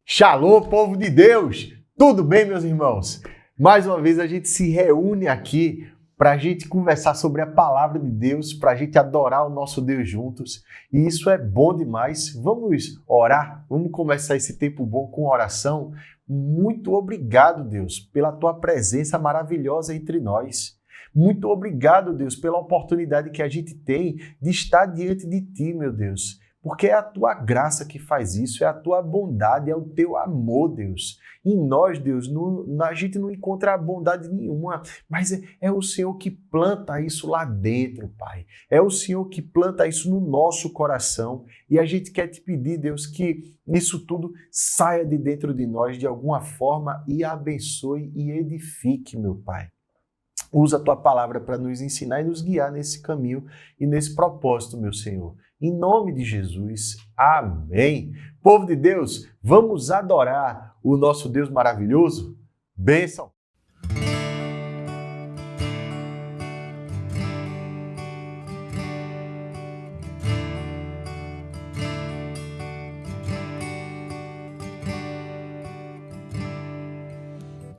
Shalom, povo de Deus! Tudo bem, meus irmãos? Mais uma vez a gente se reúne aqui para a gente conversar sobre a palavra de Deus, para a gente adorar o nosso Deus juntos. E isso é bom demais. Vamos orar? Vamos começar esse tempo bom com oração? Muito obrigado, Deus, pela tua presença maravilhosa entre nós. Muito obrigado, Deus, pela oportunidade que a gente tem de estar diante de ti, meu Deus. Porque é a tua graça que faz isso, é a tua bondade, é o teu amor, Deus. Em nós, Deus, a gente não encontra bondade nenhuma, mas é o Senhor que planta isso lá dentro, Pai. É o Senhor que planta isso no nosso coração. E a gente quer te pedir, Deus, que isso tudo saia de dentro de nós de alguma forma e abençoe e edifique, meu Pai. Usa a tua palavra para nos ensinar e nos guiar nesse caminho e nesse propósito, meu Senhor. Em nome de Jesus, amém. Povo de Deus, vamos adorar o nosso Deus maravilhoso? Bênção!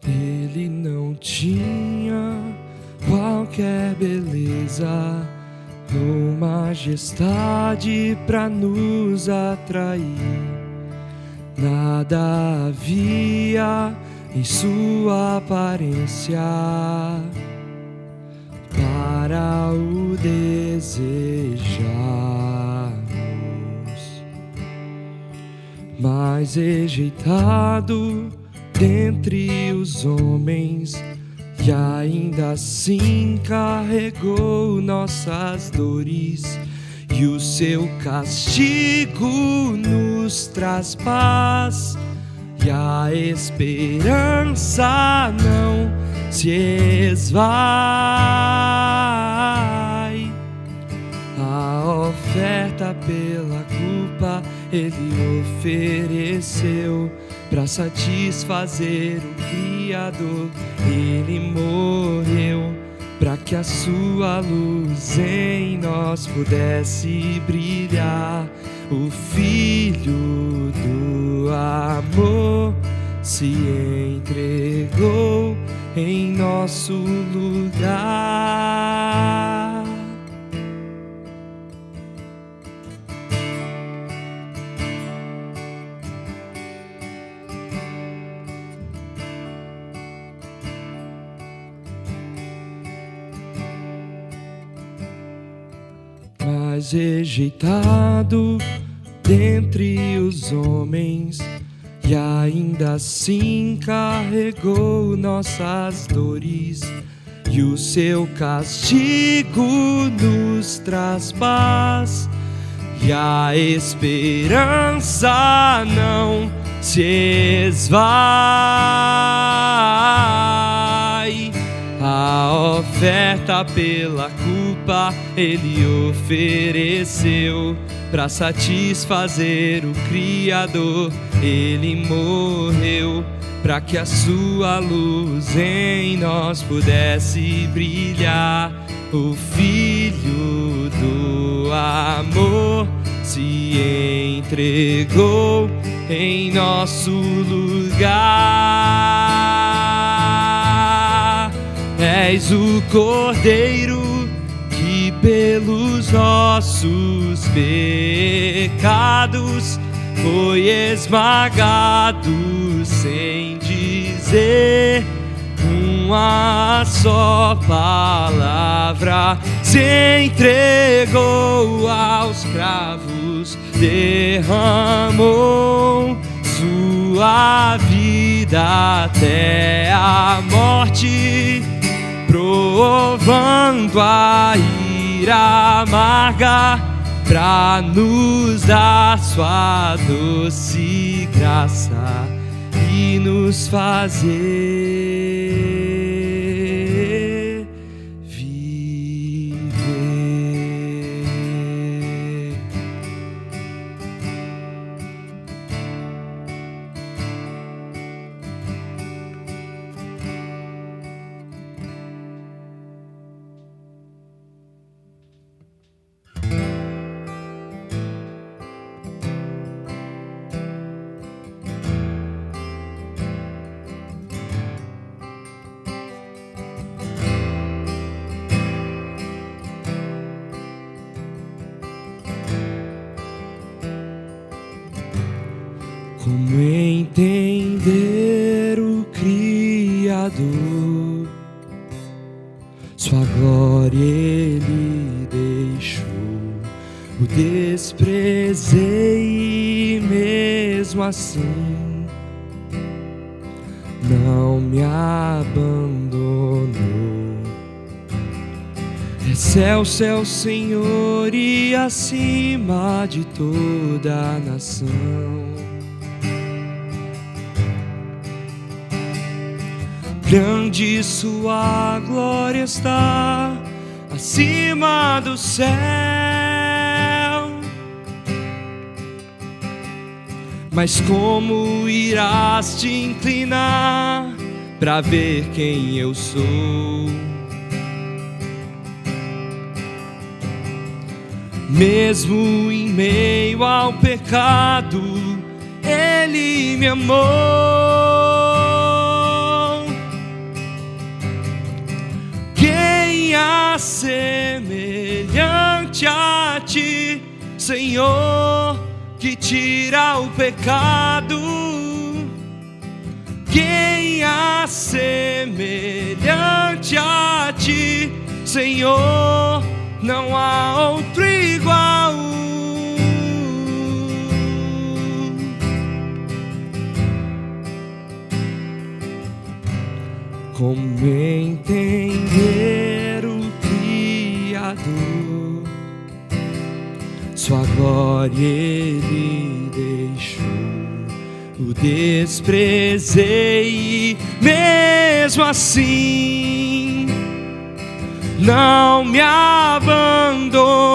Ele não tinha qualquer beleza ou majestade para nos atrair. Nada havia em sua aparência para o desejarmos, mas rejeitado dentre os homens, e ainda assim carregou nossas dores, e o seu castigo nos traz paz, e a esperança não se esvai. A oferta pela culpa ele ofereceu para satisfazer o Criador. Ele morreu para que a sua luz em nós pudesse brilhar. O Filho do amor se entregou em nosso lugar. Mas rejeitado dentre os homens, e ainda assim carregou nossas dores, e o seu castigo nos traz paz, e a esperança não se esvai. A oferta pela culpa ele ofereceu para satisfazer o Criador. Ele morreu para que a sua luz em nós pudesse brilhar. O Filho do amor se entregou em nosso lugar. És o Cordeiro que pelos nossos pecados foi esmagado sem dizer uma só palavra. Se entregou aos cravos, derramou sua vida até a morte, provando a ira amarga pra nos dar sua doce graça e nos fazer viver. Como entender o Criador? Sua glória Ele deixou, o desprezei e mesmo assim não me abandonou. Excelso é o Senhor e acima de toda a nação. Grande sua glória está acima do céu. Mas como irás te inclinar para ver quem eu sou? Mesmo em meio ao pecado, Ele me amou. Quem há semelhante a ti, Senhor, que tira o pecado? Quem há semelhante a ti, Senhor? Não há outro igual. Como entender o Criador? Sua glória Ele deixou, o desprezei e mesmo assim não me abandonou.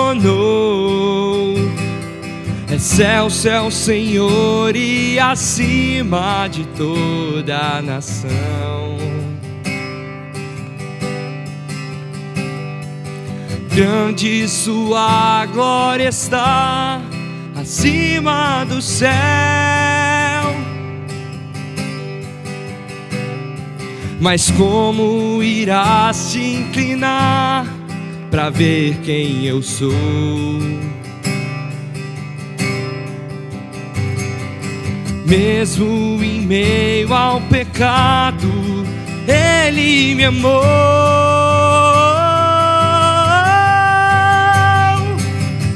Excelso é o Senhor e acima de toda a nação. Grande sua glória está acima do céu. Mas como irás te inclinar para ver quem eu sou? Mesmo em meio ao pecado, Ele me amou.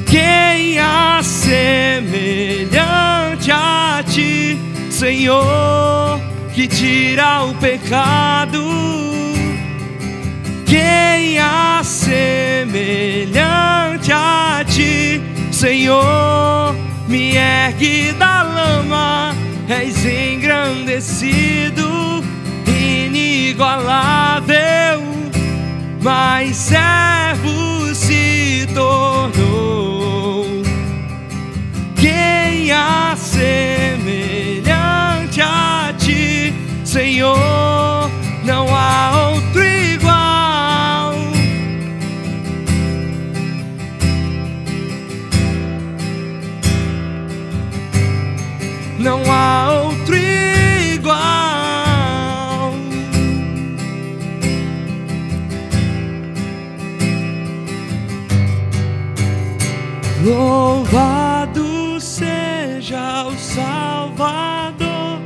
Quem há semelhante a ti, Senhor, que tira o pecado? Quem há semelhante a ti, Senhor? Me ergue da lama, és engrandecido, inigualável, mas servo se tornou. Quem há semelhante a ti, Senhor? Não há outro igual. Não há outro igual. Louvado seja o Salvador,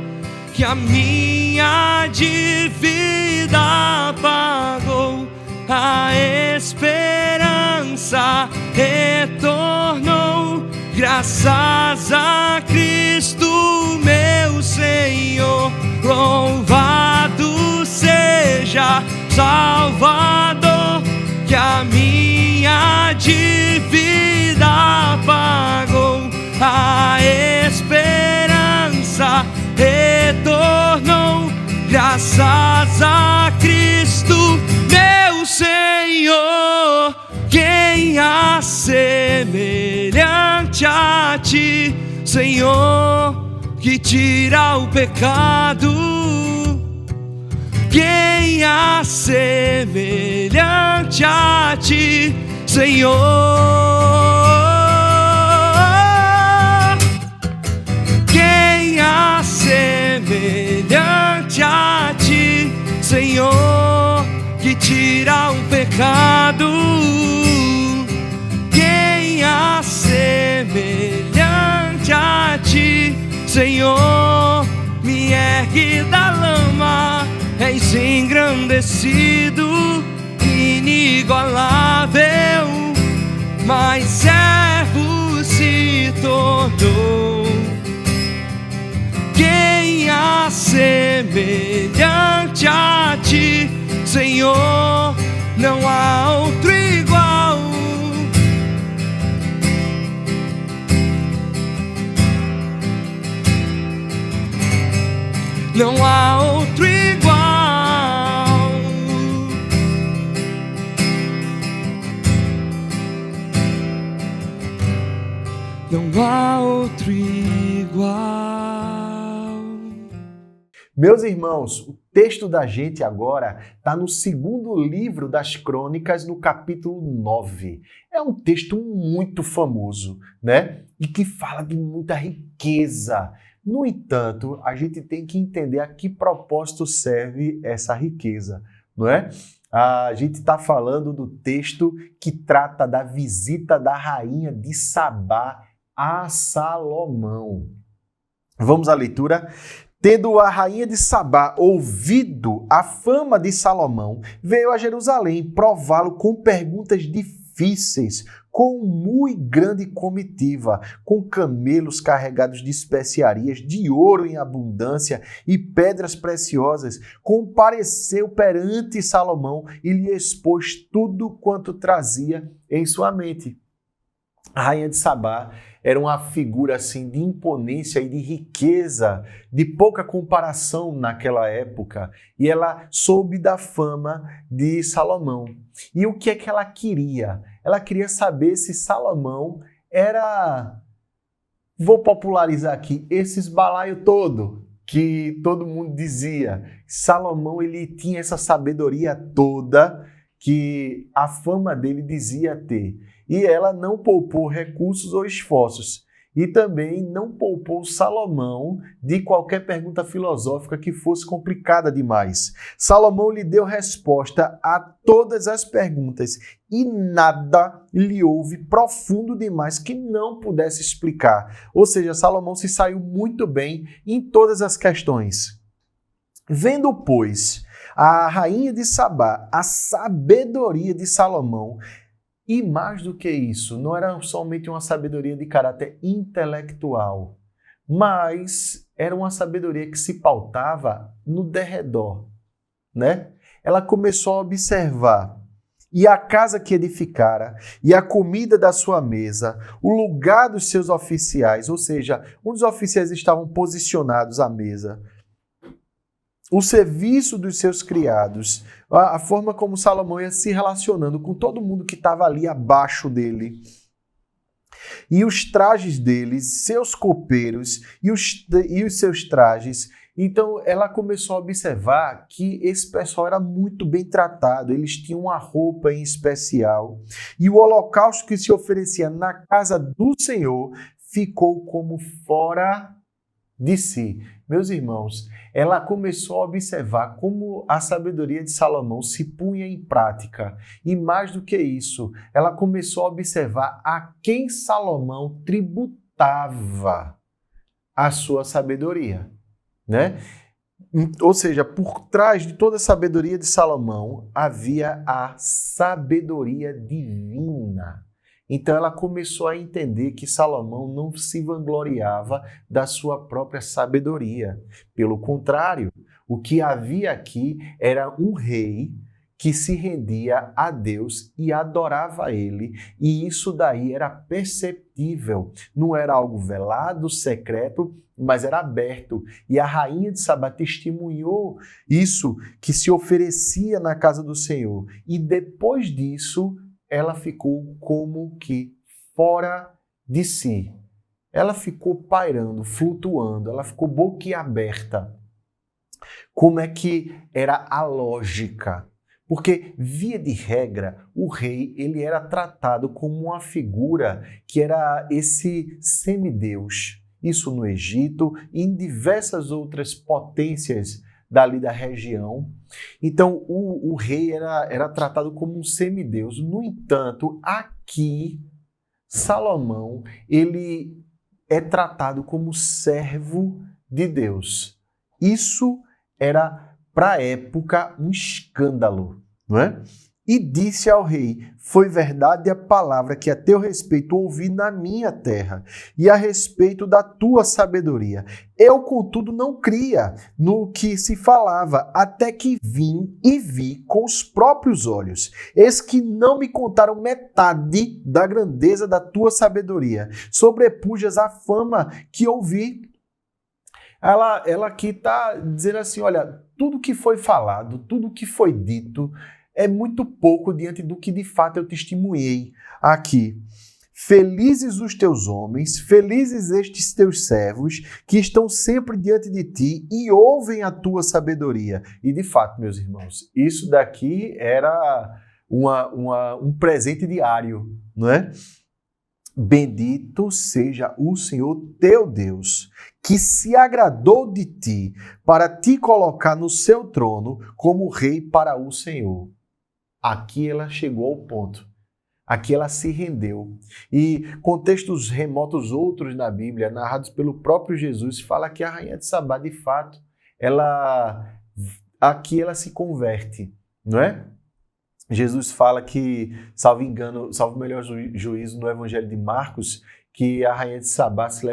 que a minha dívida pagou, a esperança retornou. Graças a Cristo, meu Senhor. Louvado seja Salvador, que a minha dívida pagou, a esperança retornou. Graças a Cristo, meu Senhor. Quem há semelhante a ti, Senhor, que tira o pecado? Quem há semelhante a ti, Senhor? Quem há semelhante a ti, Senhor, que tira o pecado? Quem há semelhante a ti, Senhor? ergue da lama, és engrandecido, inigualável, mas servo se tornou. Quem há semelhante a ti, Senhor? Não há outro igual. Não há outro igual. Não há outro igual. Meus irmãos, o texto da gente agora está no segundo livro das Crônicas, no capítulo 9. É um texto muito famoso, né? E que fala de muita riqueza. No entanto, a gente tem que entender a que propósito serve essa riqueza, não é? A gente está falando do texto que trata da visita da rainha de Sabá a Salomão. Vamos à leitura? Tendo a rainha de Sabá ouvido a fama de Salomão, veio a Jerusalém prová-lo com perguntas difíceis, com muito grande comitiva, com camelos carregados de especiarias, de ouro em abundância e pedras preciosas. Compareceu perante Salomão e lhe expôs tudo quanto trazia em sua mente. A rainha de Sabá era uma figura assim de imponência e de riqueza, de pouca comparação naquela época, e ela soube da fama de Salomão. E o que é que ela queria? Ela queria saber se Salomão era, vou popularizar aqui, esses balaio todo que todo mundo dizia. Salomão, ele tinha essa sabedoria toda que a fama dele dizia ter. E ela não poupou recursos ou esforços. E também não poupou Salomão de qualquer pergunta filosófica que fosse complicada demais. Salomão lhe deu resposta a todas as perguntas e nada lhe houve profundo demais que não pudesse explicar. Ou seja, Salomão se saiu muito bem em todas as questões. Vendo, pois, a rainha de Sabá, a sabedoria de Salomão, e mais do que isso, não era somente uma sabedoria de caráter intelectual, mas era uma sabedoria que se pautava no derredor, né? Ela começou a observar e a casa que edificara, e a comida da sua mesa, o lugar dos seus oficiais, ou seja, onde os oficiais estavam posicionados à mesa, o serviço dos seus criados, a forma como Salomão ia se relacionando com todo mundo que estava ali abaixo dele, e os trajes deles, seus copeiros e os seus trajes. Então ela começou a observar que esse pessoal era muito bem tratado, eles tinham uma roupa em especial, e o holocausto que se oferecia na casa do Senhor ficou como fora de si. Meus irmãos, ela começou a observar como a sabedoria de Salomão se punha em prática. E mais do que isso, ela começou a observar a quem Salomão tributava a sua sabedoria, né? Ou seja, por trás de toda a sabedoria de Salomão havia a sabedoria divina. Então ela começou a entender que Salomão não se vangloriava da sua própria sabedoria. Pelo contrário, o que havia aqui era um rei que se rendia a Deus e adorava a Ele, e isso daí era perceptível. Não era algo velado, secreto, mas era aberto. E a rainha de Sabá testemunhou isso que se oferecia na casa do Senhor. E depois disso, ela ficou como que fora de si. Ela ficou pairando, flutuando, ela ficou boquiaberta. Como é que era a lógica? Porque, via de regra, o rei ele era tratado como uma figura que era esse semideus. Isso no Egito e em diversas outras potências dali da região. Então, o rei era tratado como um semideus. No entanto, aqui, Salomão, ele é tratado como servo de Deus. Isso era para a época um escândalo, não é? E disse ao rei: foi verdade a palavra que a teu respeito ouvi na minha terra, e a respeito da tua sabedoria. Eu, contudo, não cria no que se falava, até que vim e vi com os próprios olhos. Eis que não me contaram metade da grandeza da tua sabedoria. Sobrepujas a fama que ouvi. Ela aqui está dizendo assim, olha, tudo que foi falado, tudo que foi dito, é muito pouco diante do que de fato eu testemunhei aqui. Felizes os teus homens, felizes estes teus servos, que estão sempre diante de ti e ouvem a tua sabedoria. E de fato, meus irmãos, isso daqui era um presente diário, não é? Bendito seja o Senhor teu Deus, que se agradou de ti para te colocar no seu trono como rei para o Senhor. Aqui ela chegou ao ponto. Aqui ela se rendeu. E contextos remotos outros na Bíblia, narrados pelo próprio Jesus, fala que a rainha de Sabá, de fato, aqui ela se converte, não é? Jesus fala que, salvo engano, salvo melhor juízo no Evangelho de Marcos, que a rainha de Sabá se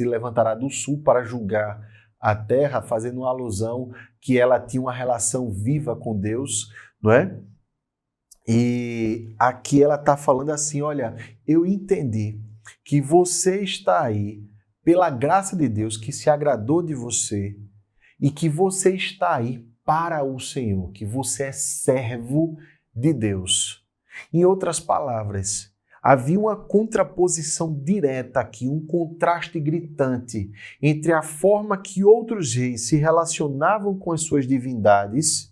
levantará do sul para julgar a terra, fazendo uma alusão que ela tinha uma relação viva com Deus, não é? E aqui ela está falando assim, olha, eu entendi que você está aí pela graça de Deus que se agradou de você e que você está aí para o Senhor, que você é servo de Deus. Em outras palavras, havia uma contraposição direta aqui, um contraste gritante entre a forma que outros reis se relacionavam com as suas divindades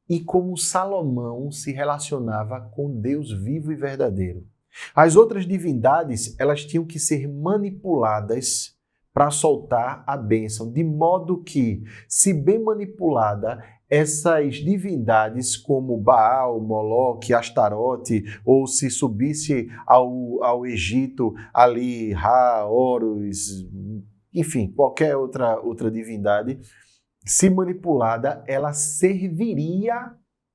e como Salomão se relacionava com Deus vivo e verdadeiro. As outras divindades, elas tinham que ser manipuladas para soltar a bênção, de modo que, se bem manipulada, essas divindades como Baal, Moloque, Astarote, ou se subisse ao Egito, ali, Ra, Horus, enfim, qualquer outra divindade, se manipulada, ela serviria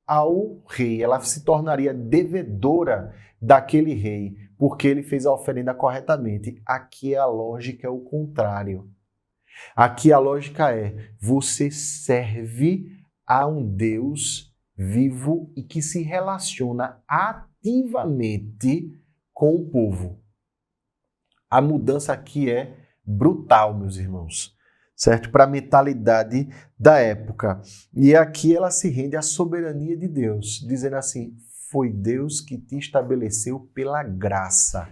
ao rei, ela se tornaria devedora daquele rei, porque ele fez a oferenda corretamente. Aqui a lógica é o contrário. Aqui a lógica é, você serve a um Deus vivo e que se relaciona ativamente com o povo. A mudança aqui é brutal, meus irmãos, certo? Para a mentalidade da época. E aqui ela se rende à soberania de Deus, dizendo assim, foi Deus que te estabeleceu pela graça.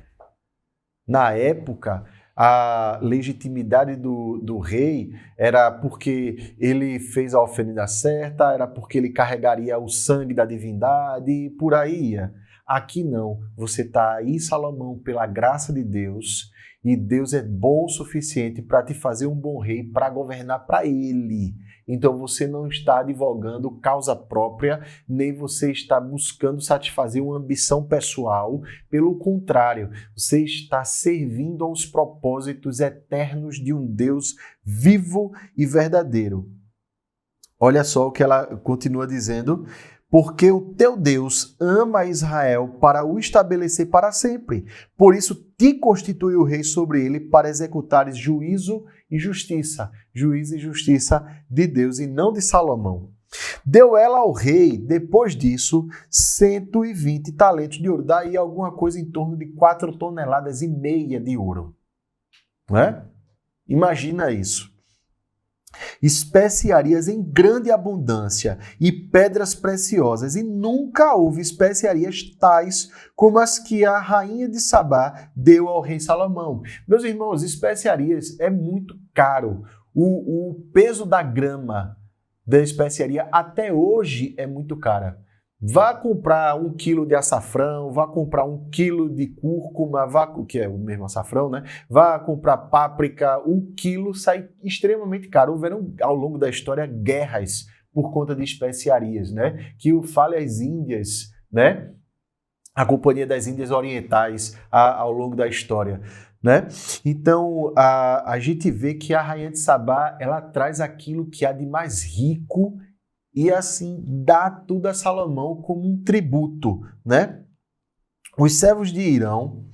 Na época, a legitimidade do rei era porque ele fez a oferenda certa, era porque ele carregaria o sangue da divindade e por aí ia. Aqui não, você está aí, Salomão, pela graça de Deus, e Deus é bom o suficiente para te fazer um bom rei, para governar para ele. Então você não está advogando causa própria, nem você está buscando satisfazer uma ambição pessoal. Pelo contrário, você está servindo aos propósitos eternos de um Deus vivo e verdadeiro. Olha só o que ela continua dizendo. Porque o teu Deus ama Israel para o estabelecer para sempre. Por isso te constituiu rei sobre ele para executares juízo e justiça. Juízo e justiça de Deus e não de Salomão. Deu ela ao rei, depois disso, 120 talentos de ouro. Daí alguma coisa em torno de 4,5 toneladas de ouro. Não é? Imagina isso. Especiarias em grande abundância e pedras preciosas, e nunca houve especiarias tais como as que a rainha de Sabá deu ao rei Salomão. Meus irmãos, especiarias é muito caro. O peso da grama da especiaria até hoje é muito cara. Vá comprar 1 quilo de açafrão, vá comprar 1 quilo de cúrcuma, que é o mesmo açafrão, né? Vá comprar páprica, 1 quilo sai extremamente caro. Houveram ao longo da história guerras por conta de especiarias, né? Que o Fale às Índias, né? a Companhia das Índias Orientais ao longo da história, né? Então, a gente vê que a Rainha de Sabá, ela traz aquilo que há de mais rico e, assim, dá tudo a Salomão como um tributo, né? Os servos de Irão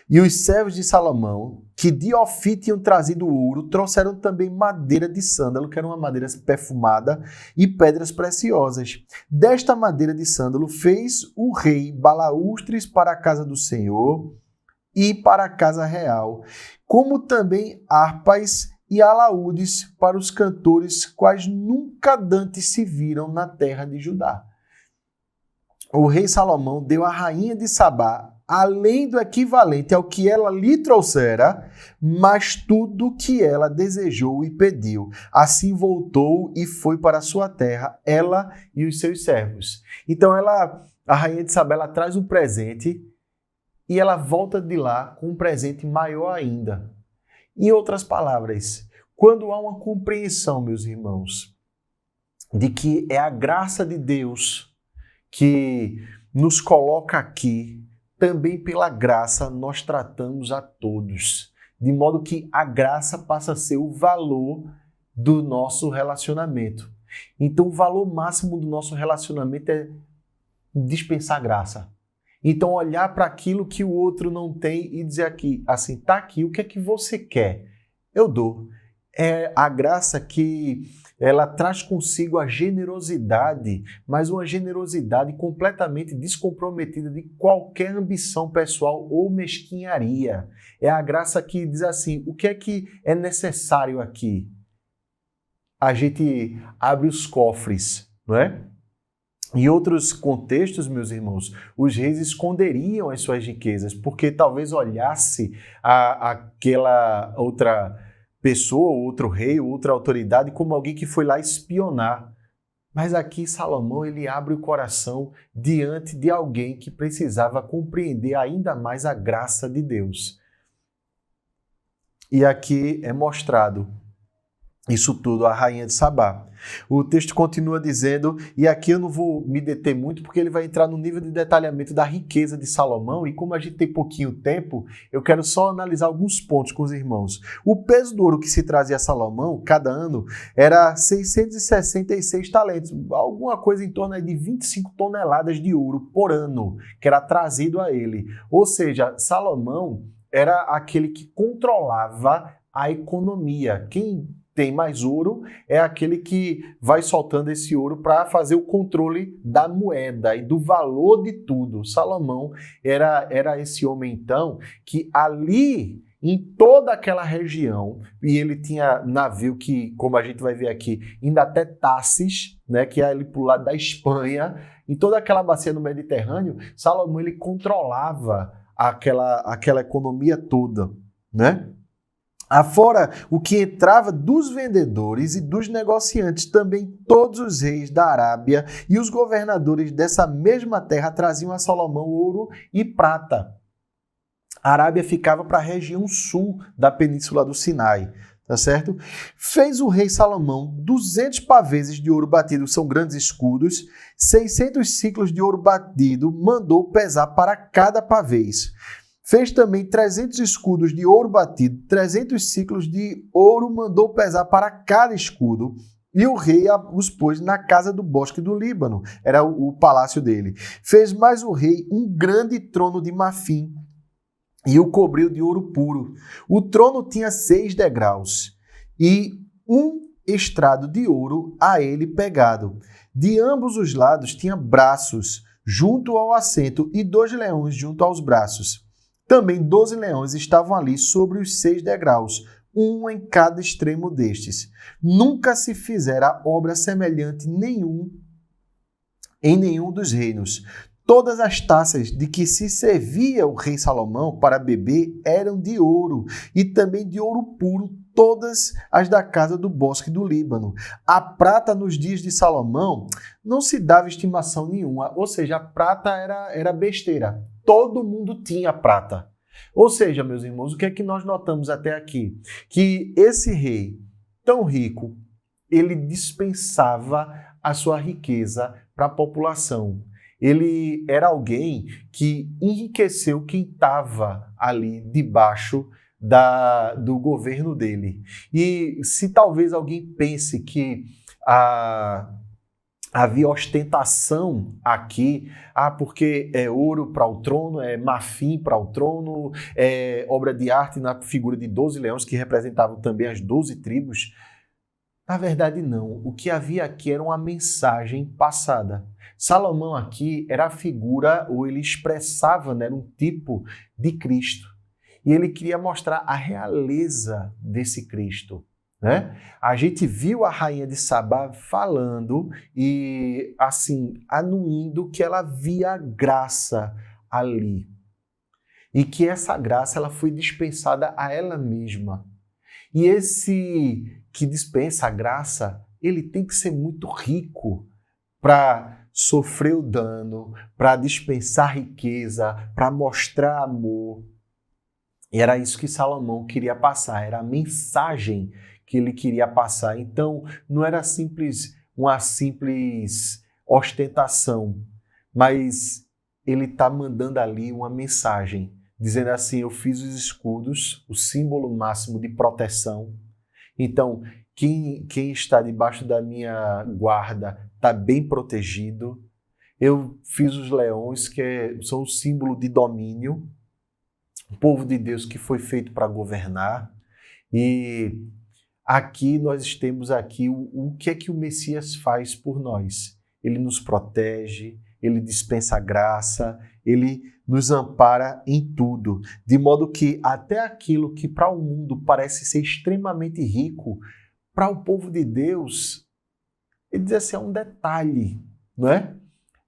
e os servos de Salomão, que de Ofir tinham trazido ouro, trouxeram também madeira de sândalo, que era uma madeira perfumada, e pedras preciosas. Desta madeira de sândalo fez o rei balaústres para a casa do Senhor e para a casa real, como também harpas e alaúdes para os cantores, quais nunca dantes se viram na terra de Judá. O rei Salomão deu à rainha de Sabá, além do equivalente ao que ela lhe trouxera, mas tudo o que ela desejou e pediu. Assim voltou e foi para a sua terra, ela e os seus servos. Então a rainha de Sabá, ela traz um presente e ela volta de lá com um presente maior ainda. Em outras palavras, quando há uma compreensão, meus irmãos, de que é a graça de Deus que nos coloca aqui, também pela graça nós tratamos a todos, de modo que a graça passa a ser o valor do nosso relacionamento. Então, o valor máximo do nosso relacionamento é dispensar graça. Então, olhar para aquilo que o outro não tem e dizer aqui, assim, tá aqui, o que é que você quer? Eu dou. É a graça que ela traz consigo a generosidade, mas uma generosidade completamente descomprometida de qualquer ambição pessoal ou mesquinharia. É a graça que diz assim, o que é que é necessário aqui? A gente abre os cofres, não é? Em outros contextos, meus irmãos, os reis esconderiam as suas riquezas, porque talvez olhasse aquela outra pessoa, outro rei, outra autoridade, como alguém que foi lá espionar. Mas aqui Salomão, ele abre o coração diante de alguém que precisava compreender ainda mais a graça de Deus. E aqui é mostrado isso tudo à rainha de Sabá. O texto continua dizendo, e aqui eu não vou me deter muito, porque ele vai entrar no nível de detalhamento da riqueza de Salomão, e como a gente tem pouquinho tempo, eu quero só analisar alguns pontos com os irmãos. O peso do ouro que se trazia a Salomão, cada ano, era 666 talentos, alguma coisa em torno de 25 toneladas de ouro por ano, que era trazido a ele. Ou seja, Salomão era aquele que controlava a economia. Quem tem mais ouro é aquele que vai soltando esse ouro para fazer o controle da moeda e do valor de tudo. Salomão era esse homem, então, que ali, em toda aquela região, e ele tinha navio que, como a gente vai ver aqui, ainda até Tarsis, né, que é ali para o lado da Espanha, em toda aquela bacia no Mediterrâneo, Salomão ele controlava aquela economia toda, né? Afora o que entrava dos vendedores e dos negociantes, também todos os reis da Arábia e os governadores dessa mesma terra traziam a Salomão ouro e prata. A Arábia ficava para a região sul da península do Sinai, tá certo? Fez o rei Salomão 200 paveses de ouro batido, são grandes escudos, 600 ciclos de ouro batido, mandou pesar para cada pavês. Fez também 300 escudos de ouro batido, 300 ciclos de ouro mandou pesar para cada escudo, e o rei os pôs na casa do bosque do Líbano, era o palácio dele. Fez mais o rei um grande trono de marfim, e o cobriu de ouro puro. O trono tinha 6 degraus, e um estrado de ouro a ele pegado. De ambos os lados tinha braços junto ao assento, e 2 leões junto aos braços. Também 12 leões estavam ali sobre os 6 degraus, um em cada extremo destes. Nunca se fizera obra semelhante em nenhum dos reinos. Todas as taças de que se servia o rei Salomão para beber eram de ouro, e também de ouro puro, todas as da casa do bosque do Líbano. A prata nos dias de Salomão não se dava estimação nenhuma, ou seja, a prata era besteira. Todo mundo tinha prata. Ou seja, meus irmãos, o que é que nós notamos até aqui? Que esse rei tão rico, ele dispensava a sua riqueza para a população. ele era alguém que enriqueceu quem estava ali debaixo do governo dele. E se talvez alguém pense que havia ostentação aqui, porque é ouro para o trono, é marfim para o trono, é obra de arte na figura de 12 leões que representavam também as 12 tribos. Na verdade, não. O que havia aqui era uma mensagem passada. Salomão aqui era a figura, ou ele expressava, né, era um tipo de Cristo. E ele queria mostrar a realeza desse Cristo, né? A gente viu a rainha de Sabá falando e, assim, anuindo que ela via graça ali. E que essa graça ela foi dispensada a ela mesma. E esse que dispensa a graça, ele tem que ser muito rico para sofrer o dano, para dispensar riqueza, para mostrar amor. E era isso que Salomão queria passar, era a mensagem que ele queria passar. Então, não era uma simples ostentação, mas ele está mandando ali uma mensagem, dizendo assim: eu fiz os escudos, o símbolo máximo de proteção. Então, quem está debaixo da minha guarda está bem protegido. Eu fiz os leões, que são o símbolo de domínio. O povo de Deus que foi feito para governar. E aqui nós temos aqui o que é que o Messias faz por nós. Ele nos protege, ele dispensa graça, ele nos ampara em tudo. De modo que até aquilo que para o mundo parece ser extremamente rico, para o povo de Deus, ele diz assim, é um detalhe, não é?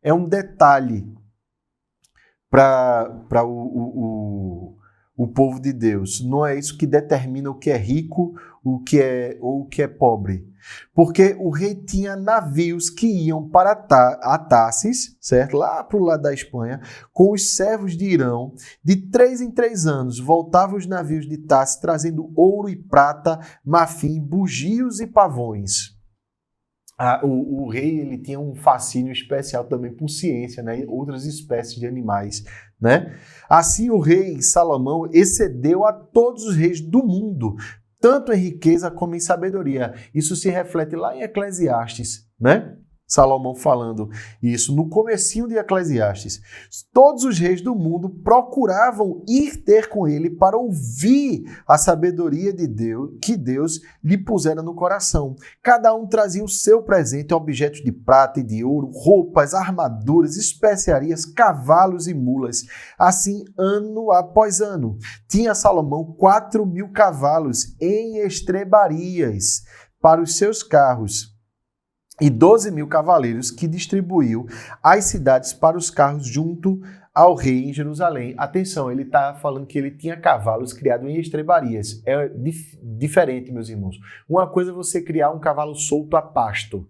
É um detalhe para o povo de Deus. Não é isso que determina o que é rico ou o que é pobre. Porque o rei tinha navios que iam para a Tarsis, certo? Lá para o lado da Espanha, com os servos de Irão. De 3 em 3 anos, voltavam os navios de Tarsis trazendo ouro e prata, marfim, bugios e pavões. O rei ele tinha um fascínio especial também por ciência, né? Outras espécies de animais, né? Assim, o rei Salomão excedeu a todos os reis do mundo, tanto em riqueza como em sabedoria. Isso se reflete lá em Eclesiastes, né? Salomão falando isso no comecinho de Eclesiastes. Todos os reis do mundo procuravam ir ter com ele para ouvir a sabedoria de Deus, que Deus lhe pusera no coração. Cada um trazia o seu presente, objetos de prata e de ouro, roupas, armaduras, especiarias, cavalos e mulas. Assim, ano após ano. Tinha Salomão 4.000 cavalos em estrebarias para os seus carros e 12.000 cavaleiros que distribuiu as cidades para os carros junto ao rei em Jerusalém. Atenção, ele está falando que ele tinha cavalos criados em estrebarias. É diferente, meus irmãos. Uma coisa é você criar um cavalo solto a pasto.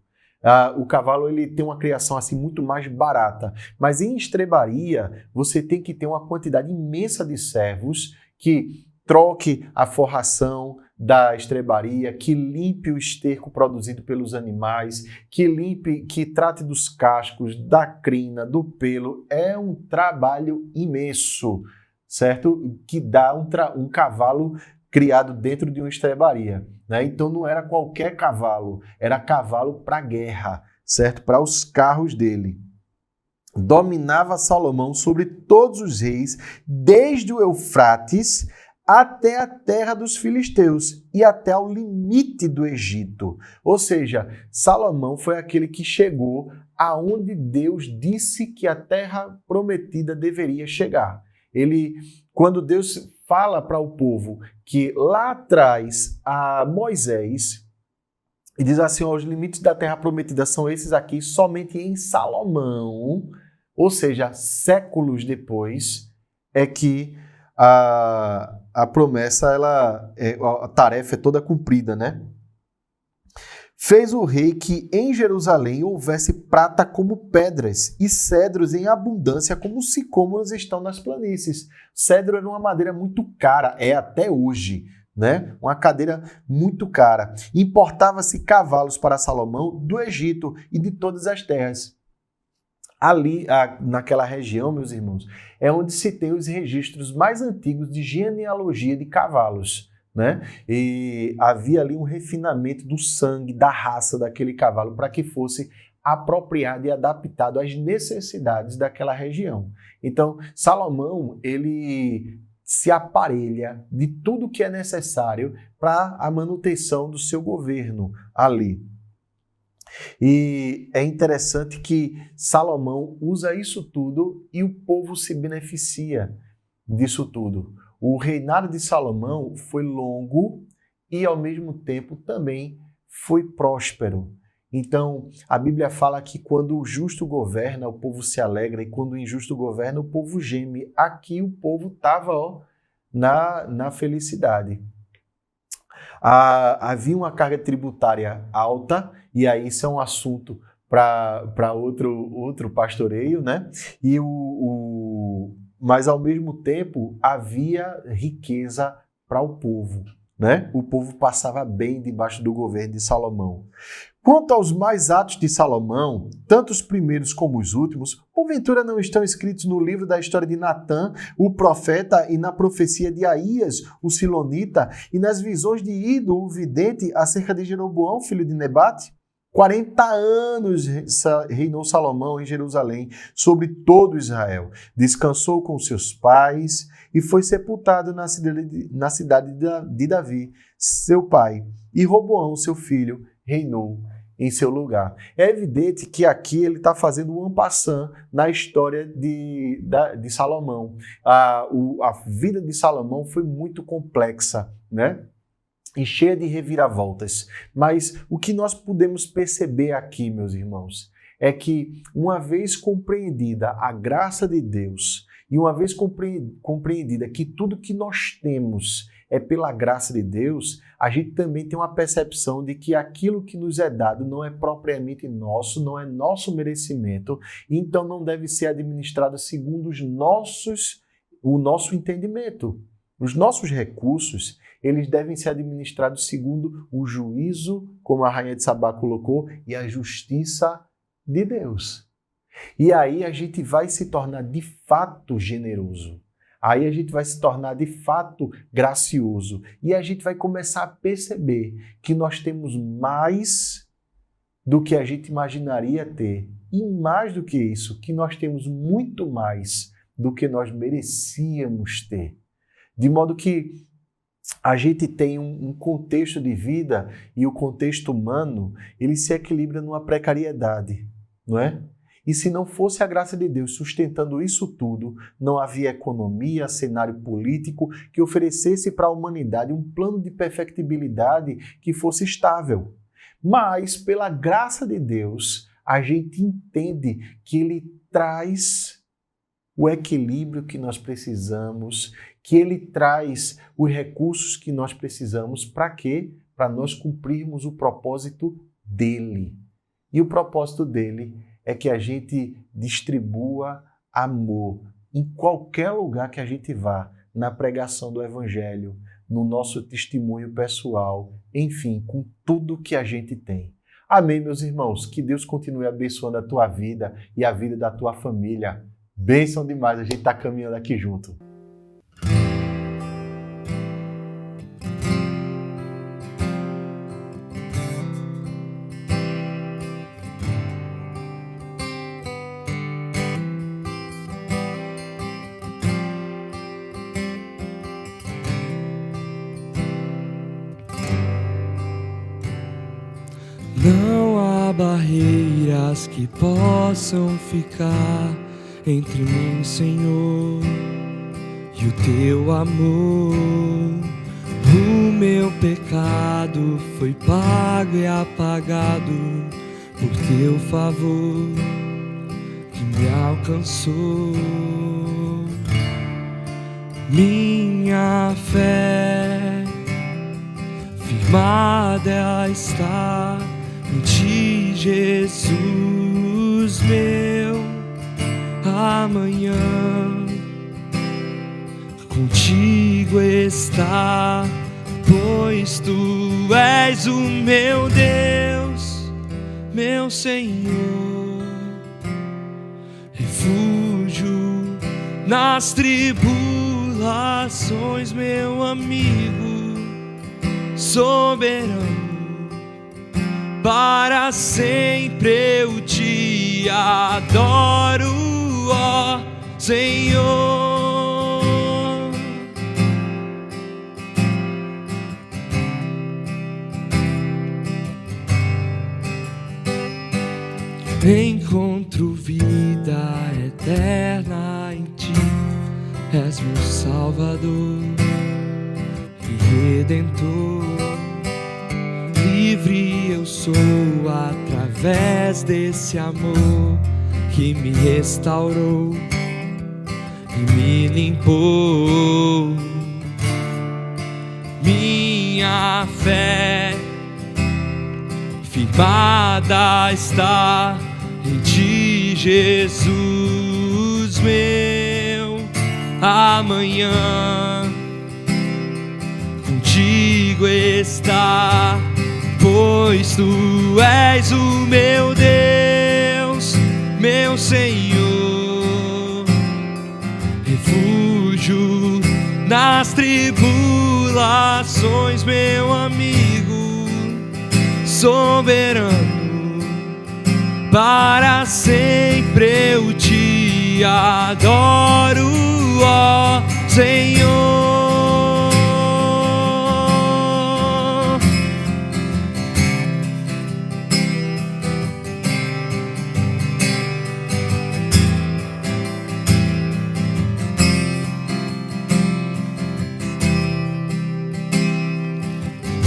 O cavalo ele tem uma criação assim muito mais barata. Mas em estrebaria, você tem que ter uma quantidade imensa de servos que troque a forração da estrebaria, que limpe o esterco produzido pelos animais, que trate dos cascos, da crina, do pelo. É um trabalho imenso, certo? Que dá um cavalo criado dentro de uma estrebaria, né? Então não era qualquer cavalo, era cavalo para guerra, certo? Para os carros dele. Dominava Salomão sobre todos os reis, desde o Eufrates até a terra dos filisteus e até ao limite do Egito. Ou seja, Salomão foi aquele que chegou aonde Deus disse que a terra prometida deveria chegar. Quando Deus fala para o povo que lá atrás a Moisés, e diz assim, os limites da terra prometida são esses aqui, somente em Salomão, ou seja, séculos depois, é que a promessa, a tarefa é toda cumprida, né? Fez o rei que em Jerusalém houvesse prata como pedras e cedros em abundância como os sicômoros estão nas planícies. Cedro era uma madeira muito cara, é até hoje, né? Uma cadeira muito cara. Importava-se cavalos para Salomão do Egito e de todas as terras. Ali, naquela região, meus irmãos, é onde se tem os registros mais antigos de genealogia de cavalos, né? E havia ali um refinamento do sangue, da raça daquele cavalo, para que fosse apropriado e adaptado às necessidades daquela região. Então, Salomão, ele se aparelha de tudo que é necessário para a manutenção do seu governo ali. E é interessante que Salomão usa isso tudo e o povo se beneficia disso tudo. O reinado de Salomão foi longo e, ao mesmo tempo, também foi próspero. Então, a Bíblia fala que quando o justo governa, o povo se alegra, e quando o injusto governa, o povo geme. Aqui o povo estava na felicidade. Havia uma carga tributária alta, e aí isso é um assunto para outro pastoreio, né? Mas, ao mesmo tempo, havia riqueza para o povo, né? O povo passava bem debaixo do governo de Salomão. Quanto aos mais atos de Salomão, tanto os primeiros como os últimos, porventura não estão escritos no livro da história de Natã, o profeta, e na profecia de Aías, o silonita, e nas visões de Ido, o vidente, acerca de Jeroboão, filho de Nebate? 40 anos reinou Salomão em Jerusalém sobre todo Israel. Descansou com seus pais e foi sepultado na cidade de Davi, seu pai. E Roboão, seu filho, reinou em seu lugar. É evidente que aqui ele está fazendo um en passant na história de Salomão. A vida de Salomão foi muito complexa, né? E cheia de reviravoltas. Mas o que nós podemos perceber aqui, meus irmãos, é que uma vez compreendida a graça de Deus e uma vez compreendida que tudo que nós temos é pela graça de Deus, a gente também tem uma percepção de que aquilo que nos é dado não é propriamente nosso, não é nosso merecimento, e então não deve ser administrado segundo o nosso entendimento. Os nossos recursos, eles devem ser administrados segundo o juízo, como a rainha de Sabá colocou, e a justiça de Deus. E aí a gente vai se tornar de fato generoso. Aí a gente vai se tornar de fato gracioso. E a gente vai começar a perceber que nós temos mais do que a gente imaginaria ter. E mais do que isso, que nós temos muito mais do que nós merecíamos ter. De modo que a gente tem um contexto de vida e o contexto humano, ele se equilibra numa precariedade, não é? E se não fosse a graça de Deus sustentando isso tudo, não havia economia, cenário político que oferecesse para a humanidade um plano de perfectibilidade que fosse estável. Mas, pela graça de Deus, a gente entende que Ele traz o equilíbrio que nós precisamos, que Ele traz os recursos que nós precisamos. Para quê? Para nós cumprirmos o propósito dEle. E o propósito dEle é que a gente distribua amor em qualquer lugar que a gente vá, na pregação do Evangelho, no nosso testemunho pessoal, enfim, com tudo que a gente tem. Amém, meus irmãos? Que Deus continue abençoando a tua vida e a vida da tua família. Bênção demais, a gente está caminhando aqui junto. Não há barreiras que possam ficar entre mim, Senhor, e o teu amor. O meu pecado foi pago e apagado por teu favor que me alcançou. Minha fé firmada está em ti, Jesus, meu amanhã contigo está, pois tu és o meu Deus, meu Senhor. nas tribulações, meu amigo soberano, para sempre eu te adoro, ó Senhor. Encontro vida eterna em ti, és meu Salvador e Redentor. Livre eu sou através desse amor que me restaurou e me limpou. Minha fé firmada está em ti, Jesus, meu amanhã contigo está, pois tu és o meu Deus, meu Senhor, refúgio nas tribulações, meu amigo soberano, para sempre eu te adoro, ó Senhor.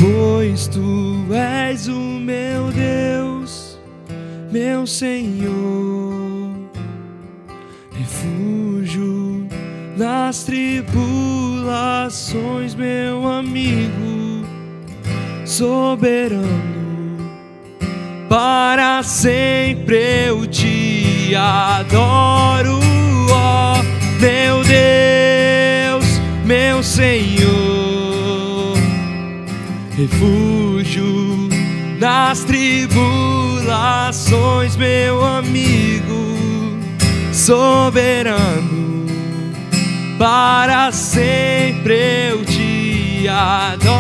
Pois tu és o meu Deus, meu Senhor, refúgio nas tribulações, meu amigo soberano, para sempre eu te adoro, ó meu Deus, meu Senhor, refúgio nas tribulações, meu amigo soberano, para sempre eu te adoro.